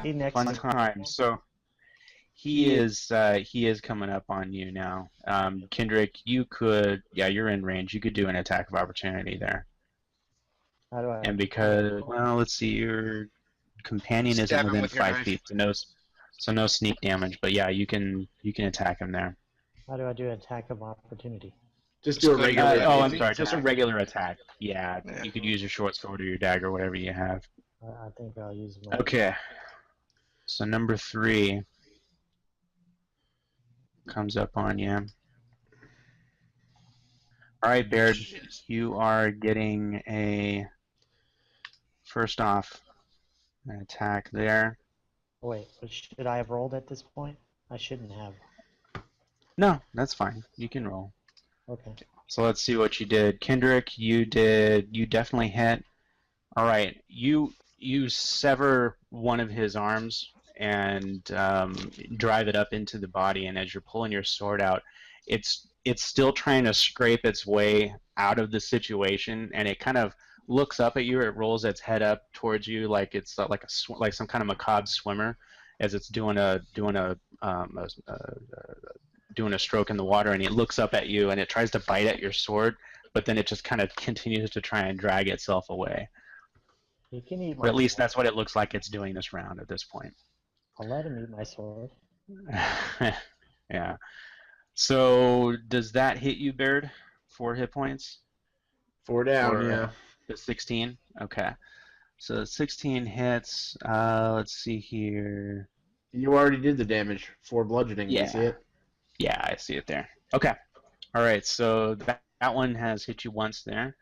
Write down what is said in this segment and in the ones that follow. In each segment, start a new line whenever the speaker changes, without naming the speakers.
He next
Fun time. So he is coming up on you now. Kendrick, you could, yeah, you're in range. You could do an attack of opportunity there.
How do I?
And because, well, let's see, your companion isn't
Stab him
within
with your
5
knife.
feet, so no sneak damage. But yeah, you can attack him there.
How do I do attack of opportunity?
Just do a
go to
regular.
your
Oh, I'm
easy
sorry, just a
attack.
regular attack. Yeah,
Yeah.
you could use your short sword or your dagger, whatever you have.
I think I'll use my.
Okay. So number 3 comes up on you. All right, Baird, you are getting a, first off, an attack there.
Wait, should I have rolled at this point? I shouldn't have.
No, that's fine. You can roll.
Okay.
So let's see what you did. Kendrick, you definitely hit. All right, you sever one of his arms and drive it up into the body, and as you're pulling your sword out, it's still trying to scrape its way out of the situation, and it kind of looks up at you. It rolls its head up towards you like it's like some kind of macabre swimmer, as it's doing a stroke in the water, and it looks up at you and it tries to bite at your sword, but then it just kind of continues to try and drag itself away.
He can eat
Or
my
at least
sword.
that's what it looks like it's doing this round at this point.
I'll let him eat my sword.
Yeah. So does that hit you, Baird? 4 hit points?
4 down,
Or,
yeah.
The 16? Okay. So 16 hits. Let's see here.
You already did the damage. 4 bludgeoning.
Yeah.
You see it?
Yeah, I see it there. Okay. All right, so that one has hit you once there.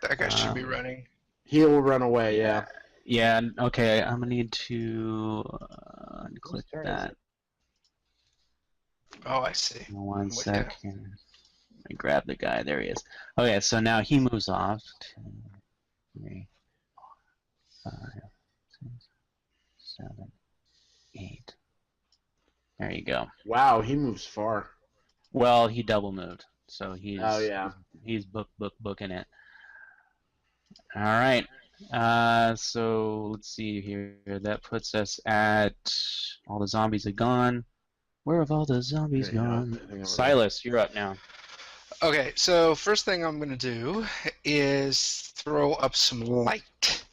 That guy should be running.
He'll run away, yeah.
Yeah, okay, I'm going to need to click
turn is
that.
Oh, I see.
One
with
second. Let me grab the guy. There he is. Okay, so now he moves off. 2, 3, 4, 5, 6, 7, 8. There you go.
Wow, he moves far.
Well, he double moved, so he's booking it. All right. So let's see here. That puts us at, all the zombies are gone. Where have all the zombies gone? Silas, you're up now.
Okay, so first thing I'm going to do is throw up some light.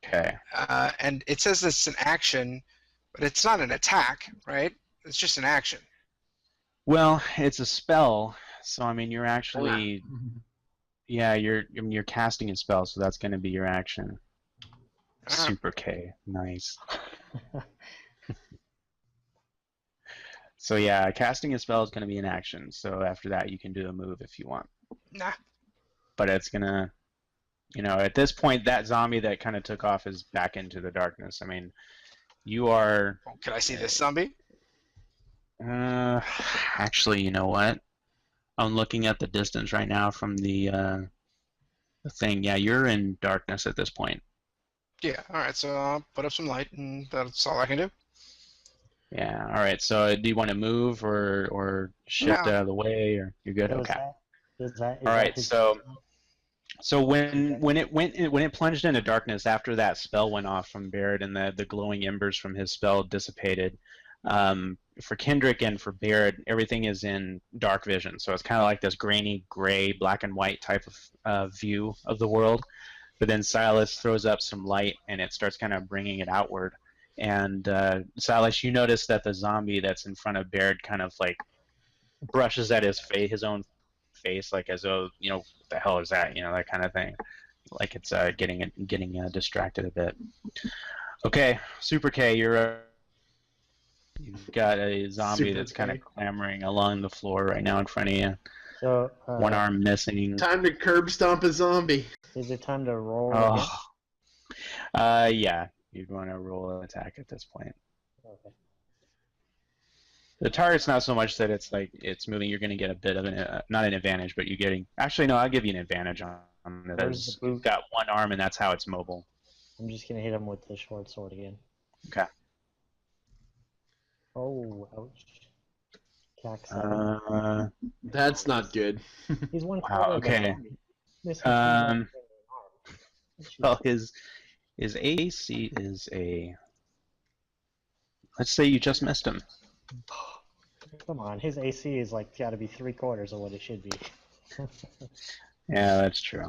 Okay.
And it says it's an action, but it's not an attack, right? It's just an action.
Well, it's a spell, so I mean you're actually, yeah, you're casting a spell, so that's going to be your action. Super K, nice. So yeah, casting a spell is going to be an action. So after that, you can do a move if you want.
Nah.
But it's gonna, at this point, that zombie that kind of took off is back into the darkness. I mean, you are.
Oh, can I see this zombie?
Actually, you know what? I'm looking at the distance right now from the thing. Yeah, you're in darkness at this point.
Yeah. All right. So I'll put up some light, and that's all I can do.
Yeah. All right. So do you want to move or shift out of the way, or you're good? Okay. All right. So when it plunged into darkness after that spell went off from Barrett and the glowing embers from his spell dissipated, for Kendrick and for Barrett, everything is in dark vision. So it's kind of like this grainy, gray, black and white type of view of the world. But then Silas throws up some light, and it starts kind of bringing it outward. And Silas, you notice that the zombie that's in front of Baird kind of like brushes at his own face, like as though, what the hell is that, that kind of thing, like it's getting distracted a bit. Okay, Super K, you've got a zombie that's kind of clambering along the floor right now in front of you.
So
one arm missing.
Time to curb stomp a zombie.
Is it time to roll
again? Yeah. You'd want to roll an attack at this point.
Okay.
The target's not so much that it's like it's moving. You're going to get a bit of not an advantage, but you're getting. Actually, no, I'll give you an advantage on it. You've got one arm, and that's how it's mobile.
I'm just going to hit him with the short sword again.
Okay.
Oh, ouch.
That's not good.
He's one.
Wow. Okay. Well, His AC is a... Let's say you just missed him.
Come on, his AC is like got to be 3/4 of what it should be.
Yeah, that's true.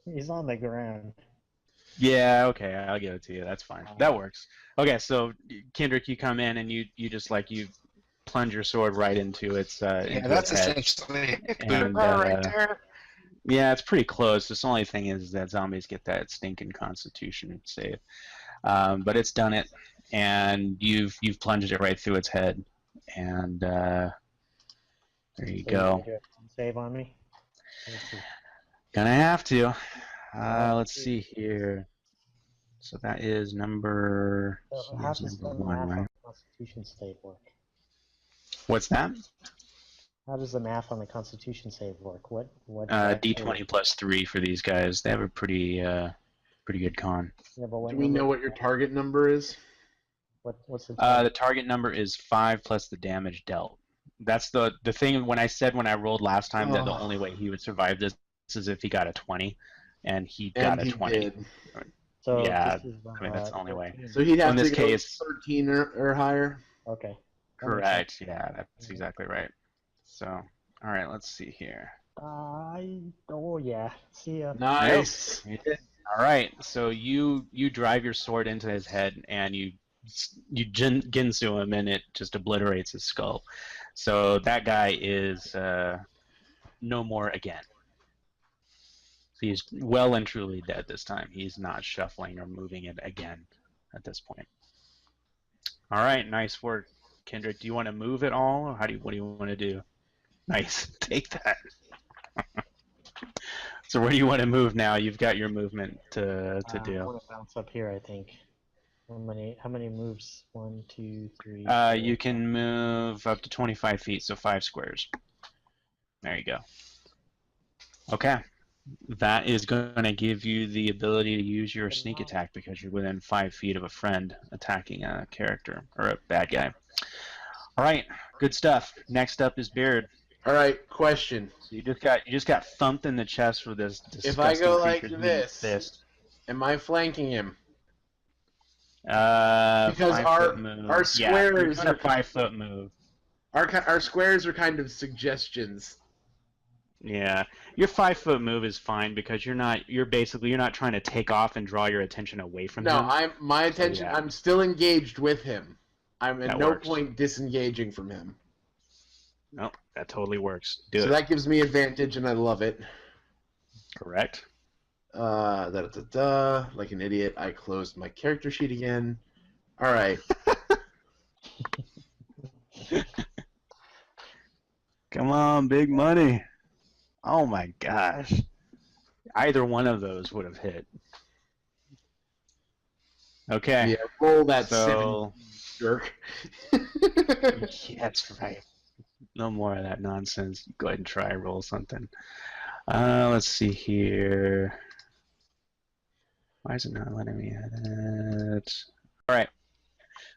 He's on the ground.
Yeah, okay, I'll give it to you. That's fine. That works. Okay, so Kendrick, you come in and you just like you plunge your sword right into its into
that's
its head.
essentially
And,
right there.
Yeah, it's pretty close. The only thing is that zombies get that stinking Constitution save. But it's done it, and you've plunged it right through its head, and there you go.
Save on me.
Gonna have to. Let's see here. So that is number.
So how does the
number one,
math
right?
on the Constitution save work?
What's that?
How does the math on the Constitution save work? What?
D20 plus 3 for these guys. They have a pretty good con.
Yeah, but
Do we know what your target number is?
What's the?
The target number is 5 plus the damage dealt. That's the thing. When I rolled last time, that the only way he would survive this is if he got a 20, and he got a 20.
Did.
So
yeah,
this is,
I mean that's the only way.
So he'd have
In
to
this
go
case-
13 or higher.
Okay.
Correct. Yeah, that's exactly right. So, all right, let's see here.
Oh yeah. See ya.
Nice.
You did. All right, so you drive your sword into his head and you Ginsu him, and it just obliterates his skull. So that guy is no more again. He's well and truly dead this time. He's not shuffling or moving it again at this point. All right, nice work, Kendrick. Do you want to move at all, or what do you want to do? Nice, take that. So where do you want to move now? You've got your movement to
I
do.
want to bounce up here. I think. How many moves? 1, 2, 3.
You can move up to 25 feet, so 5 squares. There you go. Okay. That is going to give you the ability to use your sneak attack because you're within 5 feet of a friend attacking a character or a bad guy. All right, good stuff. Next up is Beard.
All right, question.
So you just got thumped in the chest with this disgusting
If I go like
creature's
this,
fist.
am I flanking him?
Because
'Foot
move.
our
Yeah, you're
squares
doing a
are
5-foot move.
Our squares are kind of suggestions.
Yeah, your 5-foot move is fine because you're not trying to take off and draw your attention away from
No,
him.
my attention.
yeah.
I'm still engaged with him. I'm at
That
no
works.
point disengaging from him.
Nope, that totally works. Do
So
it.
that gives me advantage, and I love it.
Correct.
Like an idiot, I closed my character sheet again. All right.
Come on, big money. Oh my gosh. Either one of those would have hit. Okay.
Yeah, roll that
So
7, jerk.
yeah, that's right. No more of that nonsense. Go ahead and try roll something. Let's see here. Why is it not letting me hit it? All right.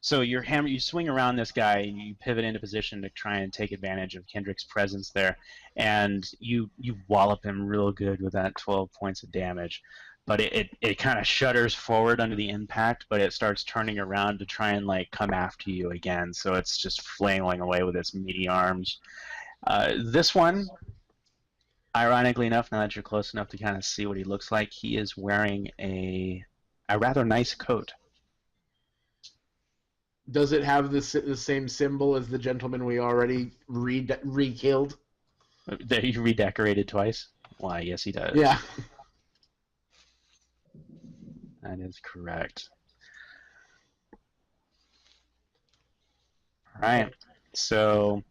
So you swing around this guy and you pivot into position to try and take advantage of Kendrick's presence there, and you wallop him real good with that 12 points of damage. But it kind of shudders forward under the impact, but it starts turning around to try and like come after you again. So it's just flailing away with its meaty arms. This one, ironically enough, now that you're close enough to kind of see what he looks like, he is wearing a rather nice coat.
Does it have the same symbol as the gentleman we already re-killed?
That he redecorated twice? Why, yes, he does.
Yeah.
That is correct. All right. So,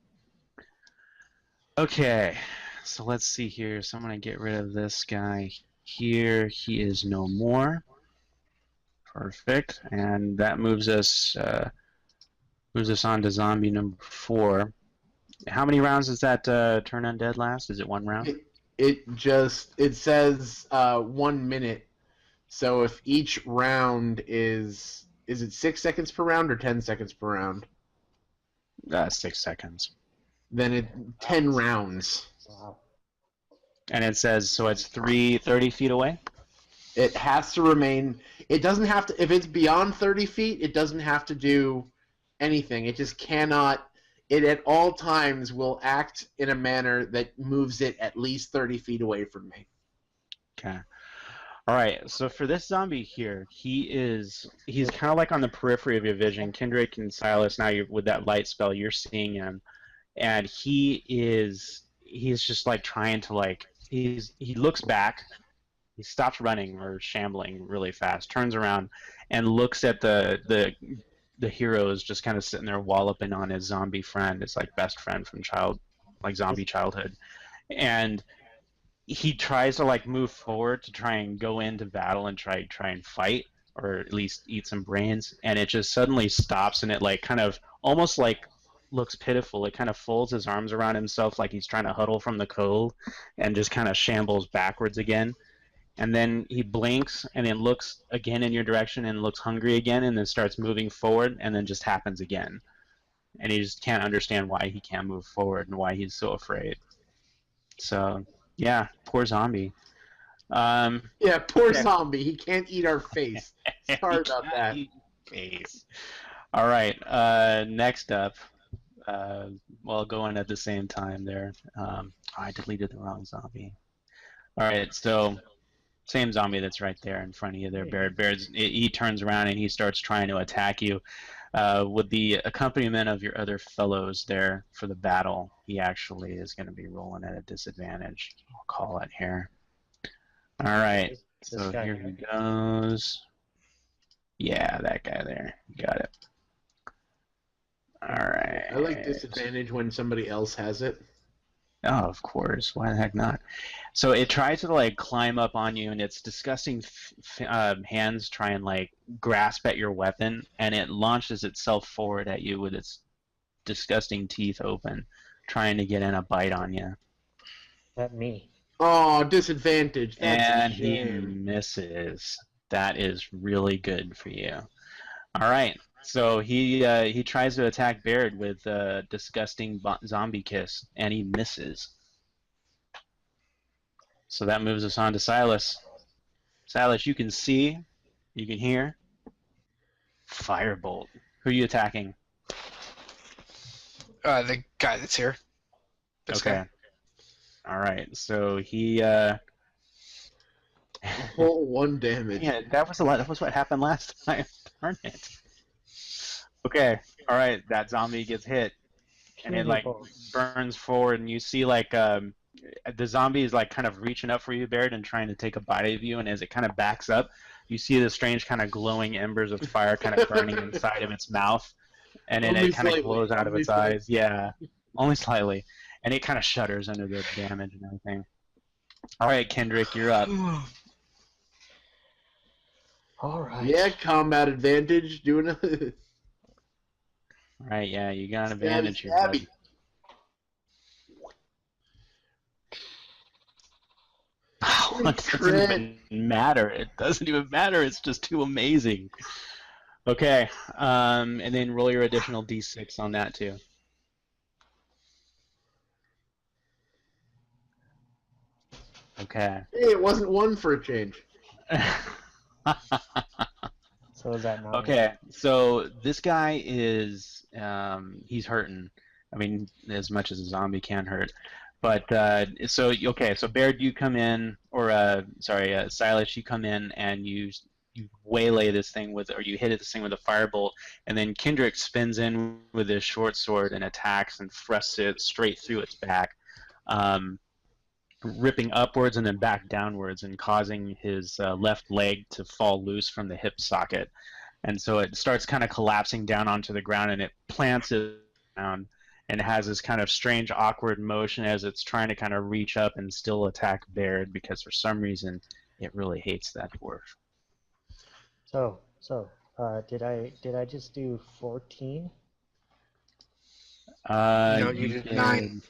okay. So let's see here. So I'm going to get rid of this guy here. He is no more. Perfect. And that moves us on to zombie number 4. How many rounds does that turn undead last? Is it 1 round?
It says 1 minute. So if each round is it 6 seconds per round or 10 seconds per round?
6 seconds.
Then 10 rounds.
Wow.
And it says, so it's 30 feet away?
It has to remain. It doesn't have to. If it's beyond 30 feet, it doesn't have to do anything. It just cannot. It at all times will act in a manner that moves it at least 30 feet away from me.
Okay. All right. So for this zombie here, he's kind of like on the periphery of your vision. Kendrick and Silas, now you're with that light spell, you're seeing him, and he's just like trying to like he looks back. He stops running or shambling really fast, turns around, and looks at the heroes just kind of sitting there walloping on his zombie friend, his like best friend from zombie childhood, and he tries to like move forward to try and go into battle and try and fight or at least eat some brains, and it just suddenly stops and it like kind of almost like looks pitiful. It kind of folds his arms around himself like he's trying to huddle from the cold and just kind of shambles backwards again. And then he blinks and then looks again in your direction and looks hungry again and then starts moving forward and then just happens again. And he just can't understand why he can't move forward and why he's so afraid. So, yeah, poor zombie.
Yeah, poor zombie. He can't eat our face. Sorry about that.
Face. All right, next up. Well, going at the same time there. I deleted the wrong zombie. All right, so... Same zombie that's right there in front of you there, Baird. He turns around and he starts trying to attack you. With the accompaniment of your other fellows there for the battle, he actually is going to be rolling at a disadvantage. I'll call it here. All right, so here he goes. Yeah, that guy there. You got it. All right.
I like disadvantage when somebody else has it.
Oh, of course. Why the heck not? So it tries to like climb up on you, and its disgusting hands try and like grasp at your weapon, and it launches itself forward at you with its disgusting teeth open, trying to get in a bite on you.
At me.
Oh, disadvantage. That's
and
a
he
shame.
misses. That is really good for you. All right. So he tries to attack Baird with a disgusting zombie kiss, and he misses. So that moves us on to Silas. Silas, you can see, you can hear. Firebolt. Who are you attacking?
The guy that's here.
Okay. All right. So he.
Whole 1 damage.
Yeah, that was a lot. That was what happened last time. Darn it. Okay. All right. That zombie gets hit, and it like burns forward, and you see like the zombie is like kind of reaching up for you, Baird, and trying to take a bite of you. And as it kind of backs up, you see the strange kind of glowing embers of fire kind of burning inside of its mouth, and then it kind of glows out of its eyes. Yeah, only slightly, and it kind of shudders under the damage and everything. All right, Kendrick, you're up.
All right.
Yeah, combat advantage. Doing a
All right, yeah, you got an advantage here.
Stabby.
It doesn't even matter. It doesn't even matter. It's just too amazing. Okay, and then roll your additional d6 on that too. Okay.
Hey, it wasn't 1 for a change.
So is that not?
Okay, so this guy is he's hurting. I mean, as much as a zombie can hurt. But so Baird, you come in, or Silas, you come in and you waylay this thing with, or you hit this thing with a firebolt, and then Kendrick spins in with his short sword and attacks and thrusts it straight through its back, ripping upwards and then back downwards and causing his left leg to fall loose from the hip socket, and so it starts kind of collapsing down onto the ground, and it plants it down. And it has this kind of strange, awkward motion as it's trying to kind of reach up and still attack Baird, because for some reason it really hates that dwarf.
So did I just do 14?
No, you did 9.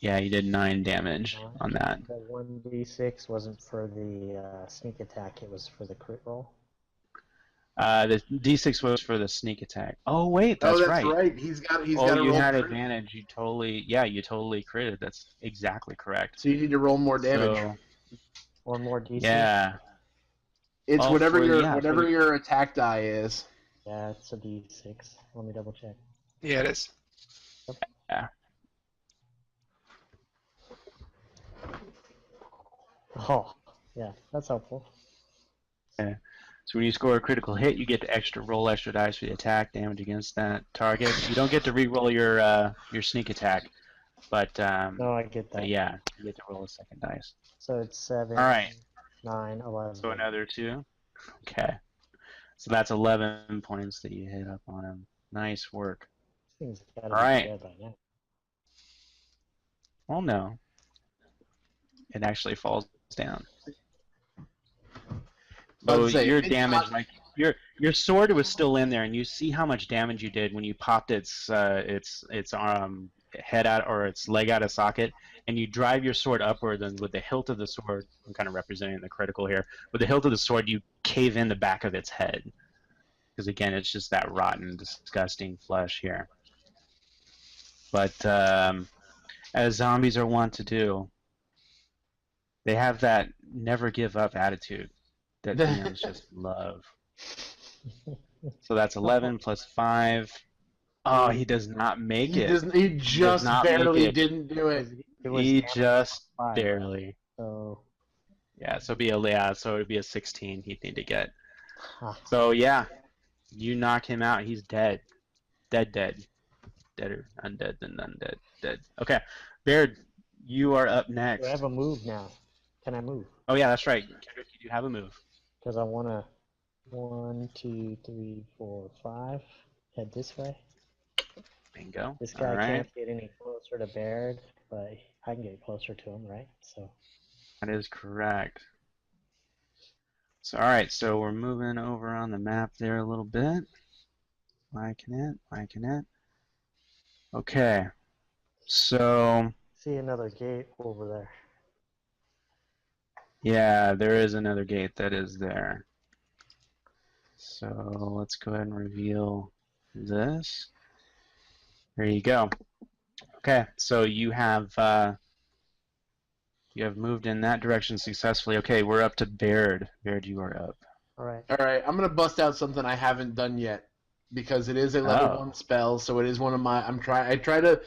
Yeah, you did 9 damage on that.
The 1d6 wasn't for the sneak attack; it was for the crit roll.
The d6 was for the sneak attack. Oh wait, that's right.
Oh, that's right. He's got
you
to roll
had
crit.
advantage. You totally critted. That's exactly correct.
So you need to roll more damage.
So,
One more d6.
yeah.
It's
Oh,
whatever
for
whatever your attack die is.
Yeah, it's a D6. Let me double check.
Yeah, it is.
Yeah.
Oh, yeah, that's helpful.
Okay. So when you score a critical hit, you get to roll extra dice for the attack damage against that target. You don't get to re-roll your sneak attack, but
No, I get that.
yeah, you get to roll a second dice.
So it's 7,
All right.
9, 11.
So another 2. Okay. So that's 11 points that you hit up on him. Nice work.
Thing's gotta
All
be
right.
dead by now.
Well, no. It actually falls down. So your damage, like your sword was still in there, and you see how much damage you did when you popped its head out or its leg out of socket, and you drive your sword upward, and with the hilt of the sword, I'm kind of representing the critical here. With the hilt of the sword, you cave in the back of its head, because again, it's just that rotten, disgusting flesh here. But as zombies are wont to do, they have that never give up attitude that DMs just love. So that's 11 plus 5. Oh, he does not make it.
He just barely didn't do it.
He just
5,
barely.
So
Yeah, so it would be a 16 he'd need to get. So yeah, you knock him out. He's dead. Dead. Deader, undead than undead. Dead. Okay, Baird, you are up next.
do I have a move now? Can I move?
Oh yeah, that's right. Kendrick, you do have a move.
Because I want to 1, 2, 3, 4, 5 head this way.
Bingo.
This guy
All right.
can't get any closer to Baird, but I can get closer to him, right? So
That is correct. So, all right, so we're moving over on the map there a little bit. Liking it. Okay, so
see another gate over there.
yeah, there is another gate that is there. So let's go ahead and reveal this. There you go. Okay, so you have moved in that direction successfully. Okay, we're up to Baird. Baird, you are up.
All right.
I'm gonna bust out something I haven't done yet because it is a level 1 spell, so it is one of my. I try to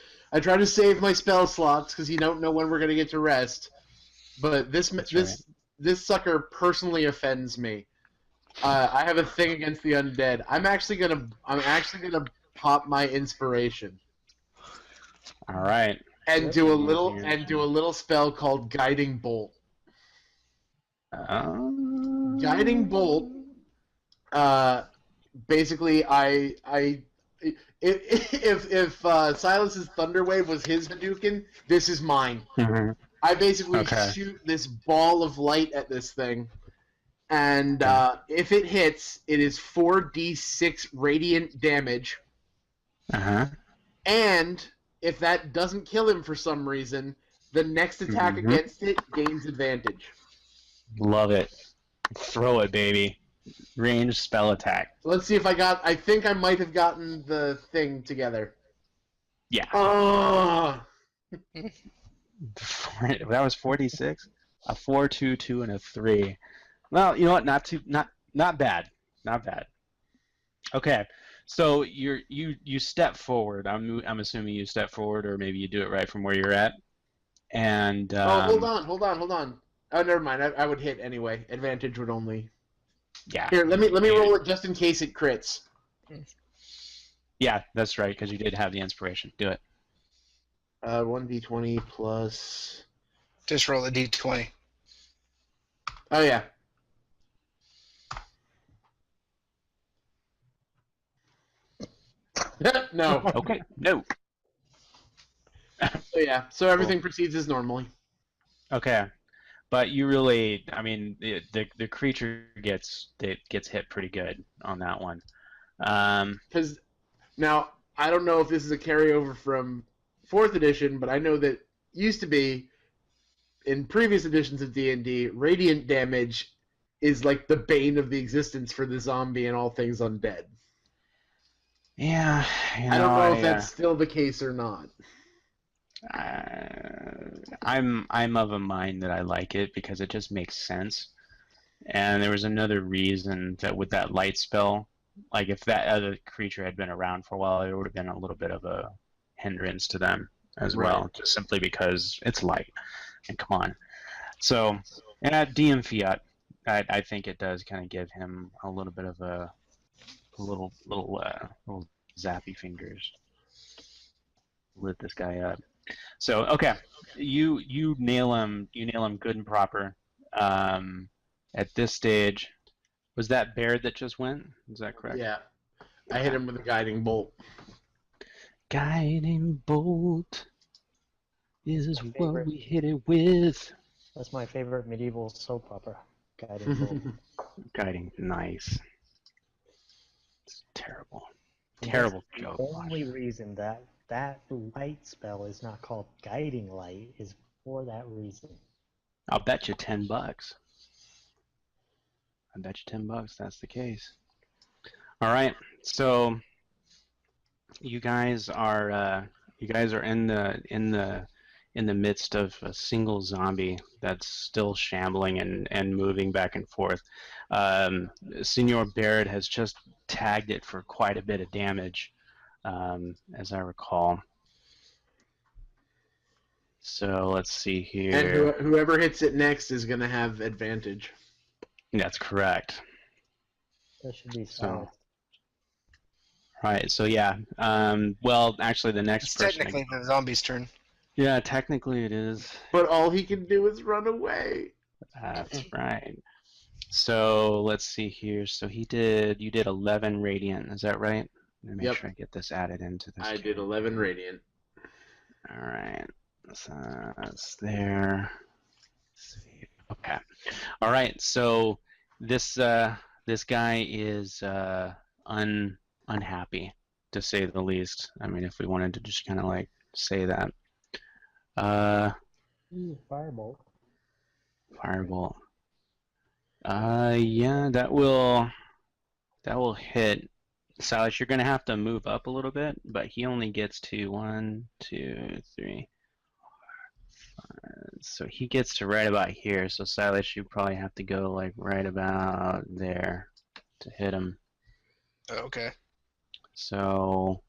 save my spell slots because you don't know when we're gonna get to rest. But this sucker personally offends me. I have a thing against the undead. I'm actually gonna pop my inspiration.
All right.
And do a little spell called Guiding Bolt. Guiding Bolt. Basically, if Silas's Thunder Wave was his Hadouken, this is mine.
Mm-hmm.
I basically shoot this ball of light at this thing, and if it hits, it is 4d6 radiant damage. And if that doesn't kill him for some reason, the next attack against it gains advantage.
Love it. Throw it, baby. Ranged spell attack.
Let's see if I think I might have gotten the thing together.
Yeah.
Oh!
That was 46. A 4, 2, 2, and a 3. Well, you know what? Not bad. Not bad. Okay. So you step forward. I'm assuming you step forward, or maybe you do it right from where you're at. And
hold on. Oh, never mind. I would hit anyway. Advantage would only.
Yeah.
Here, let me roll it just in case it crits.
Yeah, that's right, because you did have the inspiration. Do it.
1d20 plus.
Just roll a d20.
Oh yeah. No.
Okay. No.
So everything proceeds as normally.
Okay, but you really, I mean, the creature gets hit pretty good on that one.
Because now I don't know if this is a carryover from 4th edition, but I know that used to be in previous editions of D&D, radiant damage is like the bane of the existence for the zombie and all things undead.
Yeah,
I don't know if that's still the case or not.
I'm of a mind that I like it because it just makes sense, And there was another reason that with that light spell, like if that other creature had been around for a while, it would have been a little bit of a hindrance to them as well, just simply because it's light. And come on. So, and at DM Fiat, I think it does kind of give him a little bit of a little zappy fingers. Lit this guy up. So okay, you nail him good and proper. At this stage, was that Baird that just went? Is that correct?
Yeah, I hit him with a guiding bolt.
Guiding bolt. This is what we hit it with.
That's my favorite medieval soap opera. Guiding bolt.
Guiding, nice. It's terrible. Terrible joke.
The only reason that light spell is not called guiding light is for that reason.
I'll bet you $10. I bet you $10 that's the case. All right, so you guys are in the midst of a single zombie that's still shambling and moving back and forth. Senor Baird has just tagged it for quite a bit of damage, as I recall. So let's see here.
And whoever hits it next is going to have advantage.
That's correct.
That should be solid.
Right, so yeah. Well, actually, the next person.
Technically, the zombie's turn.
Yeah, technically it is.
But all he can do is run away.
That's right. So let's see here. So you did 11 radiant. Is that right? Let me make sure I get this added into this.
I did 11 radiant.
All right. So that's there. Let's see. Okay. All right. So this guy is unhappy, to say the least. I mean, if we wanted to just kind of like say that.
Firebolt.
Firebolt. Yeah, that will hit. Silas, you're gonna have to move up a little bit, but he only gets to 1, 2, 3, 4, 5. So he gets to right about here. So Silas, you probably have to go like right about there to hit him.
Okay.
So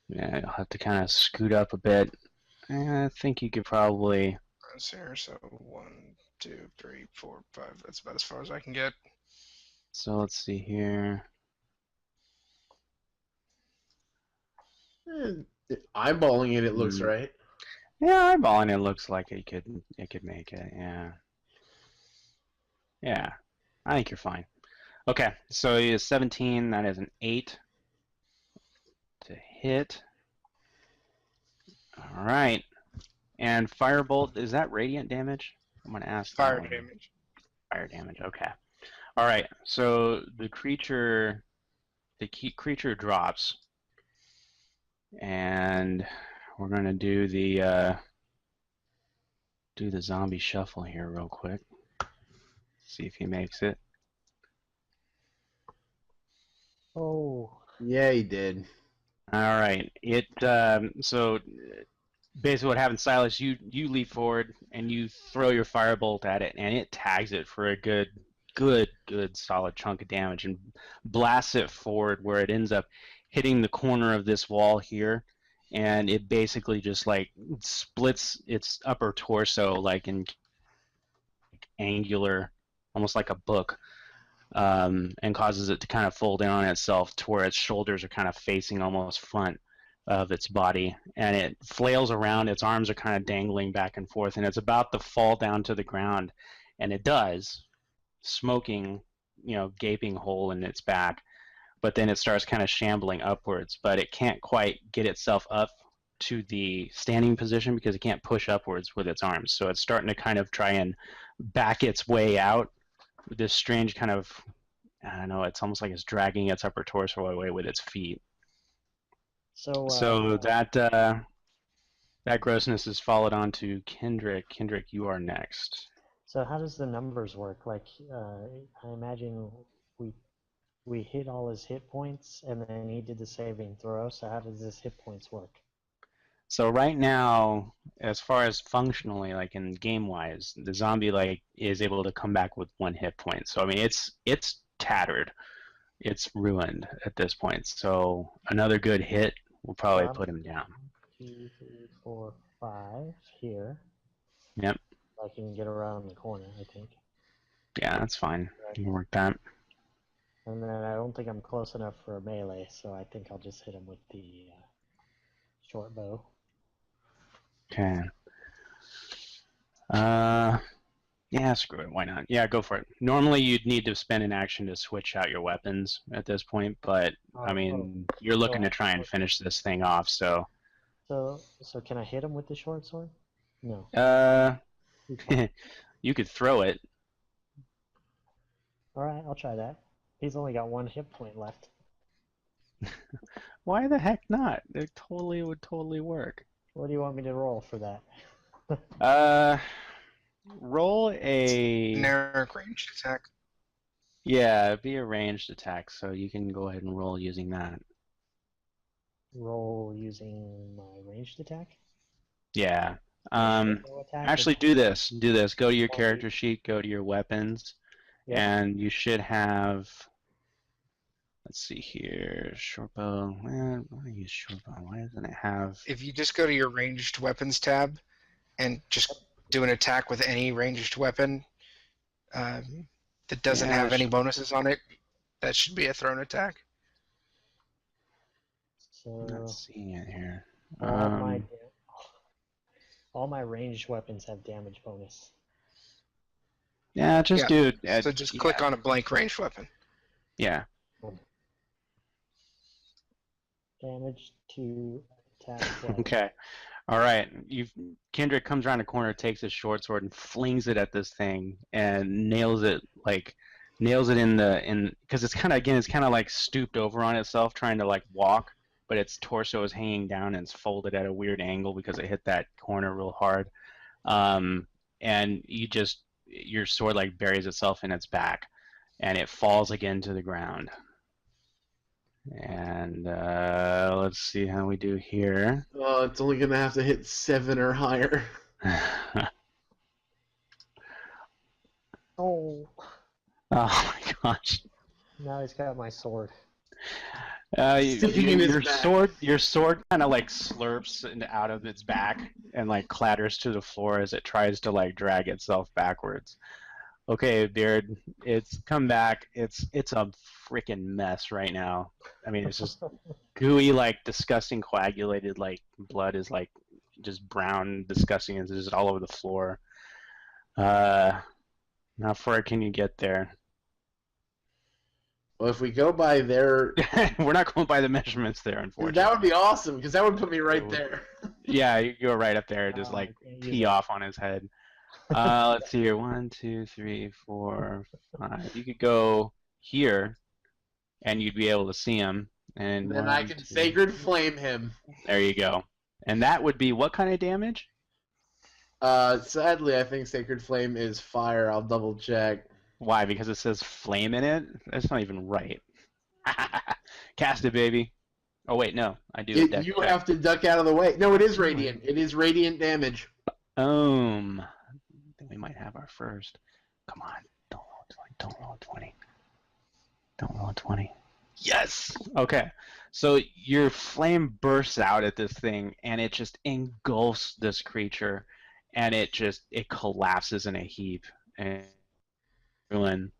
yeah, I'll have to kind of scoot up a bit. I think you could probably.
Here, so 1, 2, 3, 4, 5. That's about as far as I can get.
So let's see here.
Eyeballing it looks right.
Yeah, eyeballing it looks like it could make it. Yeah. Yeah, I think you're fine. Okay, so he is 17. That is an 8 to hit. All right. And firebolt, is that radiant damage? I'm gonna ask.
Fire damage.
Fire damage. Okay. All right. So the creature drops, and we're gonna do the zombie shuffle here real quick. See if he makes it.
Oh.
Yeah, he did.
All right. So basically what happens, Silas, you leap forward and you throw your firebolt at it, and it tags it for a good solid chunk of damage and blasts it forward where it ends up hitting the corner of this wall here, and it basically just like splits its upper torso like in angular, almost like a book, and causes it to kind of fold in on itself to where its shoulders are kind of facing almost front of its body, and it flails around. Its arms are kind of dangling back and forth, and it's about to fall down to the ground, and it does, smoking, gaping hole in its back, but then it starts kind of shambling upwards, but it can't quite get itself up to the standing position because it can't push upwards with its arms, so it's starting to kind of try and back its way out with this strange kind of, I don't know, it's almost like it's dragging its upper torso away with its feet. So that grossness is followed on to Kendrick. Kendrick, you are next.
So how does the numbers work? Like, I imagine we hit all his hit points, and then he did the saving throw. So how does his hit points work?
So right now, as far as functionally, like in game-wise, the zombie like is able to come back with 1 hit point. So I mean, it's tattered, it's ruined at this point. So another good hit will probably put him down.
2, 3, 4, 5 here.
Yep.
I can get around the corner, I think.
Yeah, that's fine. You can work that.
And then I don't think I'm close enough for a melee, so I think I'll just hit him with the short bow.
Okay. Yeah, screw it. Why not? Yeah, go for it. Normally, you'd need to spend an action to switch out your weapons at this point, but I mean, you're looking to try and finish this thing off, so.
So can I hit him with the short sword? No.
You could throw it.
All right, I'll try that. He's only got 1 hit point left.
Why the heck not? It would totally work.
What do you want me to roll for that?
Roll a
generic ranged attack.
Yeah, it'd be a ranged attack, so you can go ahead and roll using that.
Roll using my ranged attack?
Yeah. Actually, do this. Go to your character sheet, go to your weapons, and you should have. Let's see here, short bow. Why use short bow? Why doesn't it have?
If you just go to your ranged weapons tab, and just do an attack with any ranged weapon that doesn't have any bonuses on it, that should be a thrown attack.
So
I'm not seeing it here.
All my ranged weapons have damage bonus.
Yeah, just do it.
So just click on a blank ranged weapon.
Yeah.
Damage to attack.
Okay. All right. Kendrick comes around the corner, takes his short sword, and flings it at this thing, and nails it in because it's kind of like stooped over on itself, trying to like walk, but its torso is hanging down and it's folded at a weird angle because it hit that corner real hard. And your sword like buries itself in its back, and it falls again to the ground. And let's see how we do here.
It's only gonna have to hit 7 or higher.
Oh
my gosh!
Now he's got my sword.
Your sword kind of like slurps out of its back and like clatters to the floor as it tries to like drag itself backwards. Okay, Beard, it's come back. It's a freaking mess right now. I mean, it's just gooey, like disgusting, coagulated, like blood is like just brown, disgusting, and it's just all over the floor. How far can you get there?
Well, if we go by their...
We're not going by the measurements there, unfortunately.
That would be awesome, because that would put me right there.
Yeah, you go right up there, just like pee off on his head. Let's see here. 1, 2, 3, 4, 5. You could go here, and you'd be able to see him. And
then I can Sacred Flame him.
There you go. And that would be what kind of damage?
Sadly, I think Sacred Flame is fire. I'll double check.
Why? Because it says flame in it? That's not even right. Cast it, baby. Oh, wait, no. I do.
You have to duck out of the way. No, it is radiant. It is radiant damage.
I think we might have our first. Come on. Don't roll a 20. Don't roll a 20. Yes! Okay. So your flame bursts out at this thing, and it just engulfs this creature, and it collapses in a heap. And ruin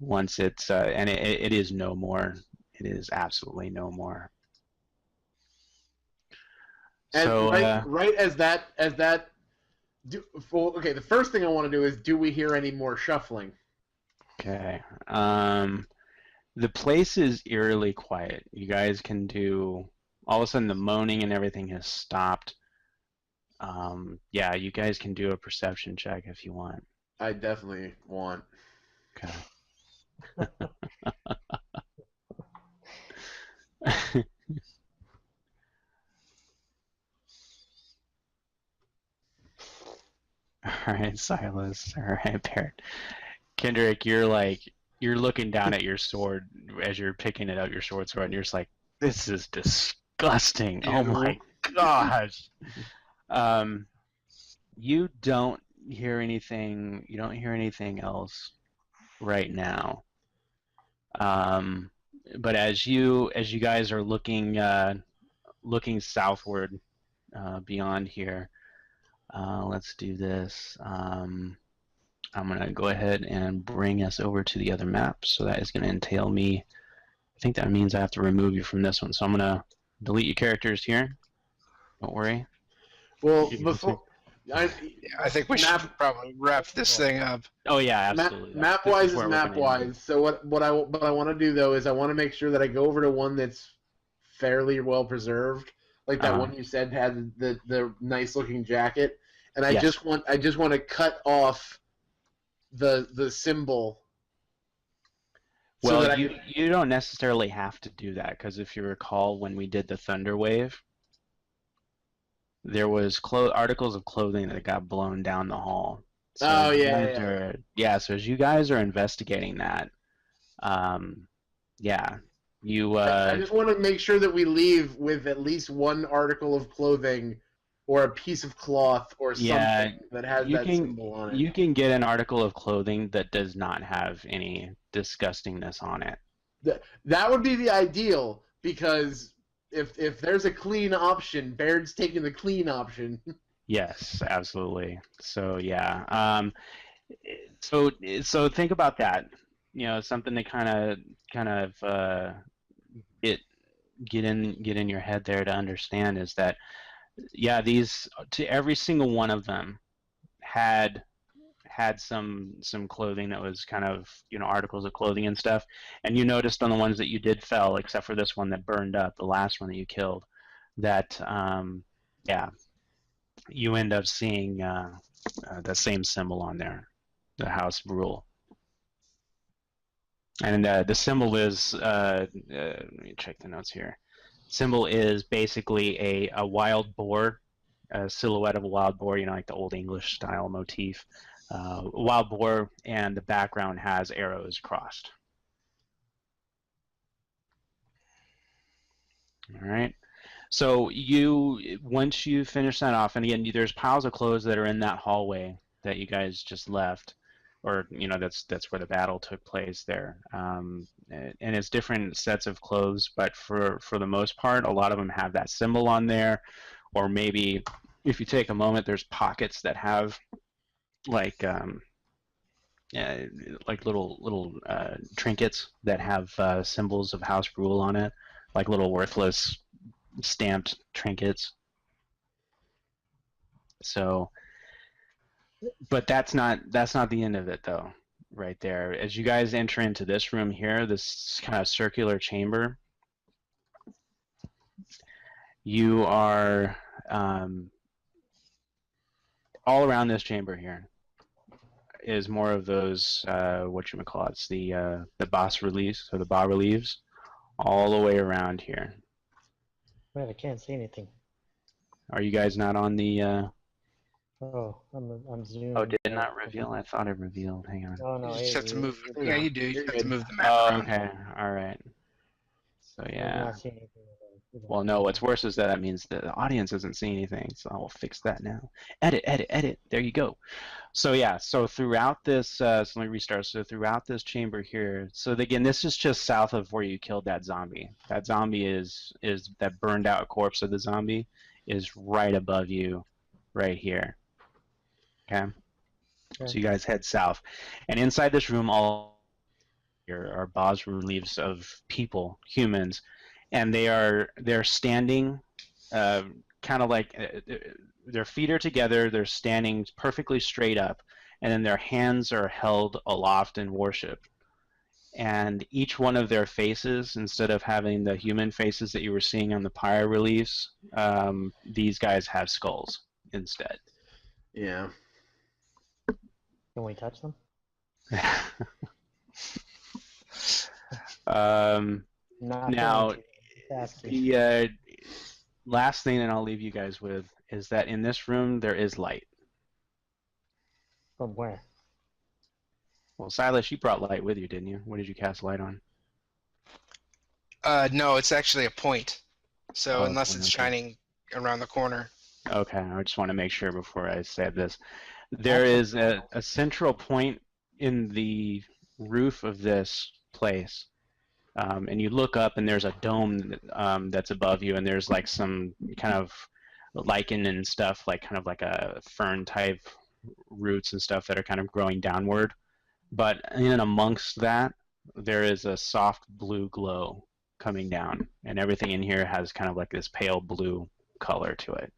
once it's and it is no more. It is absolutely no more.
And
so
right as that okay, the first thing I want to do is, do we hear any more shuffling?
Okay. The place is eerily quiet. You guys can do, all of a sudden the moaning and everything has stopped. Yeah, you guys can do a perception check if you want.
I definitely want.
Okay. All right, Silas. All right, Barrett. Kendrick, you're looking down at your sword as you're picking it up, your sword, and you're just like, this is disgusting. Oh my Gosh. You don't hear anything. You don't hear anything else right now. But as you guys are looking southward beyond here, let's do this. I'm gonna go ahead and bring us over to the other map. So that is gonna entail me. I think that means I have to remove you from this one. So I'm gonna delete your characters here. Don't worry.
Well, before
I think we should probably wrap this thing up.
Oh yeah, absolutely.
Map wise is map wise. So what I want to do though is I want to make sure that I go over to one that's fairly well preserved, like that one you said had the nice looking jacket, and I just want to cut off the symbol.
Well, so you don't necessarily have to do that, because if you recall when we did the Thunder Wave, there was articles of clothing that got blown down the hall. So yeah. So as you guys are investigating that, you.
I just want to make sure that we leave with at least one article of clothing, or a piece of cloth, or something that has that symbol on it.
You can get an article of clothing that does not have any disgustingness on it.
That would be the ideal, because if there's a clean option, Baird's taking the clean option. Yes,
absolutely. So yeah, so think about that. You know, something to kind of get in your head there to understand is that every single one of them had some clothing that was kind of, articles of clothing and stuff. And you noticed on the ones that you did fell, except for this one that burned up, the last one that you killed, that you end up seeing the same symbol on there, the House of Rule. And the symbol is, let me check the notes here. Symbol is basically a wild boar, a silhouette of a wild boar, like the Old English style motif. Wild boar, and the background has arrows crossed. All right. So once you finish that off, and again, there's piles of clothes that are in that hallway that you guys just left, or that's where the battle took place there. And it's different sets of clothes, but for the most part, a lot of them have that symbol on there, or maybe if you take a moment, there's pockets that have like little trinkets that have symbols of House Rule on it, like little worthless stamped trinkets. So, but that's not the end of it though. Right there, as you guys enter into this room here, this kind of circular chamber, you are all around this chamber here is more of those whatchamacallits, the bas reliefs, or the bas reliefs, all the way around here.
Wait, I can't see anything.
Are you guys not on the
Oh, I'm zooming.
Oh, did it not reveal? I thought it revealed. Hang on.
Oh, no,
You just have to move.
Yeah,
you do. You have to move the map
Oh,
around.
okay. All right. So
I'm
yeah.
not seeing anything.
Well, no, what's worse is that means the audience isn't seeing anything, so I will fix that now. Edit. There you go. So yeah, so throughout this, so let me restart. So throughout this chamber here, so again, this is just south of where you killed that zombie. That zombie is that burned out corpse of the zombie is right above you, right here. Okay. So you guys head south, and inside this room, all here are bas reliefs of people, humans. And they're standing, kind of like their feet are together. They're standing perfectly straight up, and then their hands are held aloft in worship. And each one of their faces, instead of having the human faces that you were seeing on the pyre reliefs, these guys have skulls instead.
Yeah.
Can we touch them?
Now, the last thing that I'll leave you guys with is that in this room there is light.
From where?
Well, Silas, you brought light with you, didn't you? What did you cast light on?
No, it's actually a point. So
Oh,
unless it's
okay.
shining around the corner.
Okay, I just want to make sure before I say this. There is a central point in the roof of this place, and you look up and there's a dome that's above you, and there's like some kind of lichen and stuff, like kind of like a fern type roots and stuff that are kind of growing downward. But in amongst that, there is a soft blue glow coming down, and everything in here has kind of like this pale blue color to it.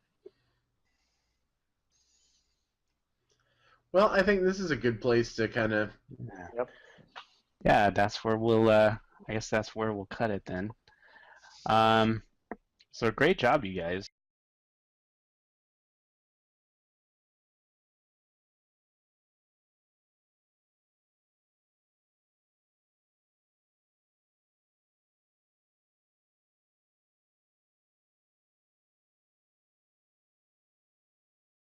Well, I think this is a good place to kind of.
Yep.
Yeah, that's where we'll. I guess that's where we'll cut it then. So great job, you guys.